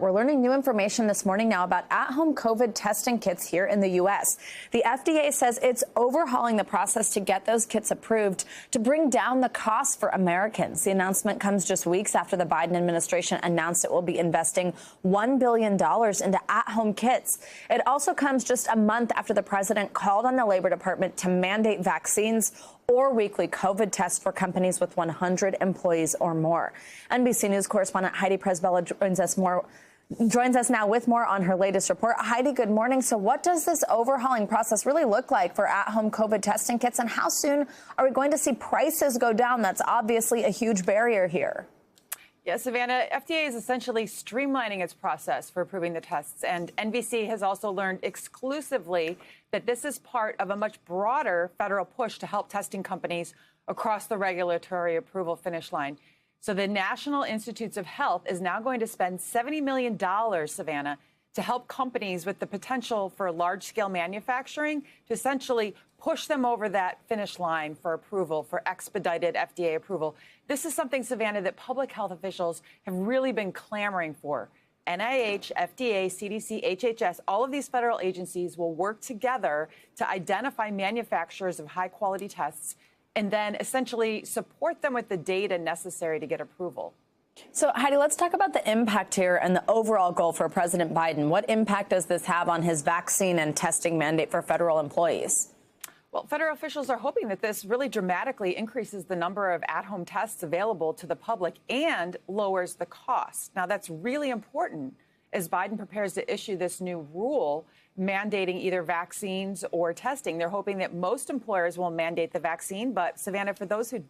we're learning new information this morning now about at-home COVID testing kits here in the U.S. The FDA says it's overhauling the process to get those kits approved to bring down the cost for Americans. The announcement comes just weeks after the Biden administration announced it will be investing $1 billion into at-home kits. It also comes just a month after the president called on the Labor Department to mandate vaccines or weekly COVID tests for companies with 100 employees or more. NBC News correspondent Heidi Presbella joins us now with more on her latest report. Heidi, good morning. So what does this overhauling process really look like for at-home COVID testing kits, and how soon are we going to see prices go down? That's obviously a huge barrier here. Yeah, Savannah, FDA is essentially streamlining its process for approving the tests, and NBC has also learned exclusively that this is part of a much broader federal push to help testing companies across the regulatory approval finish line. So the National Institutes of Health is now going to spend $70 million, Savannah, to help companies with the potential for large-scale manufacturing to essentially push them over that finish line for approval, for expedited FDA approval. This is something, Savannah, that public health officials have really been clamoring for. NIH, FDA, CDC, HHS, all of these federal agencies will work together to identify manufacturers of high-quality tests and then essentially support them with the data necessary to get approval. So, Heidi, let's talk about the impact here and the overall goal for President Biden. What impact does this have on his vaccine and testing mandate for federal employees? Well, federal officials are hoping that this really dramatically increases the number of at-home tests available to the public and lowers the cost. Now, that's really important as Biden prepares to issue this new rule mandating either vaccines or testing. They're hoping that most employers will mandate the vaccine. But, Savannah, for those who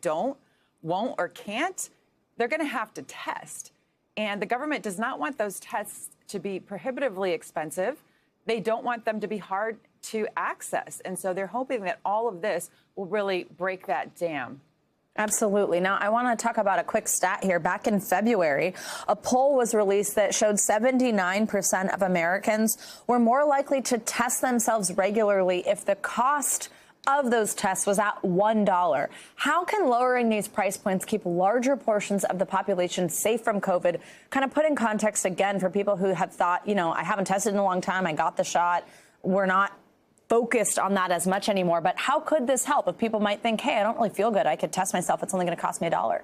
won't, or can't, they're going to have to test. And the government does not want those tests to be prohibitively expensive. They don't want them to be hard to access. And so they're hoping that all of this will really break that dam. Absolutely. Now, I want to talk about a quick stat here. Back in February, a poll was released that showed 79% of Americans were more likely to test themselves regularly if the cost of those tests was at $1. How can lowering these price points keep larger portions of the population safe from COVID? Kind of put in context again for people who have thought, you know, I haven't tested in a long time, I got the shot. We're not focused on that as much anymore. But how could this help if people might think, hey, I don't really feel good, I could test myself, it's only going to cost me $1?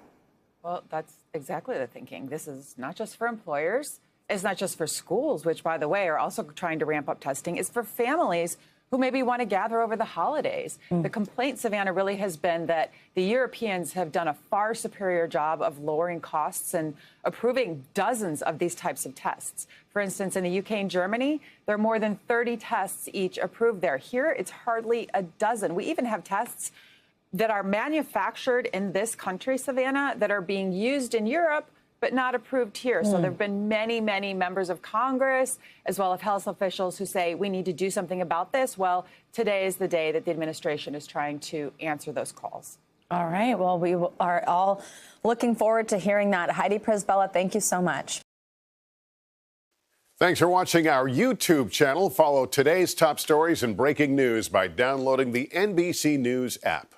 Well, that's exactly the thinking. This is not just for employers. It's not just for schools, which, by the way, are also trying to ramp up testing. It's for families who maybe want to gather over the holidays. The complaint, Savannah, really has been that the Europeans have done a far superior job of lowering costs and approving dozens of these types of tests. For instance, in the UK and Germany, there are more than 30 tests each approved there. Here, it's hardly a dozen. We even have tests that are manufactured in this country, Savannah, that are being used in Europe but not approved here. So there have been many, many members of Congress, as well as health officials, who say we need to do something about this. Well, today is the day that the administration is trying to answer those calls. All right. Well, we are all looking forward to hearing that. Heidi Presbella, thank you so much. Thanks for watching our YouTube channel. Follow today's top stories and breaking news by downloading the NBC News app.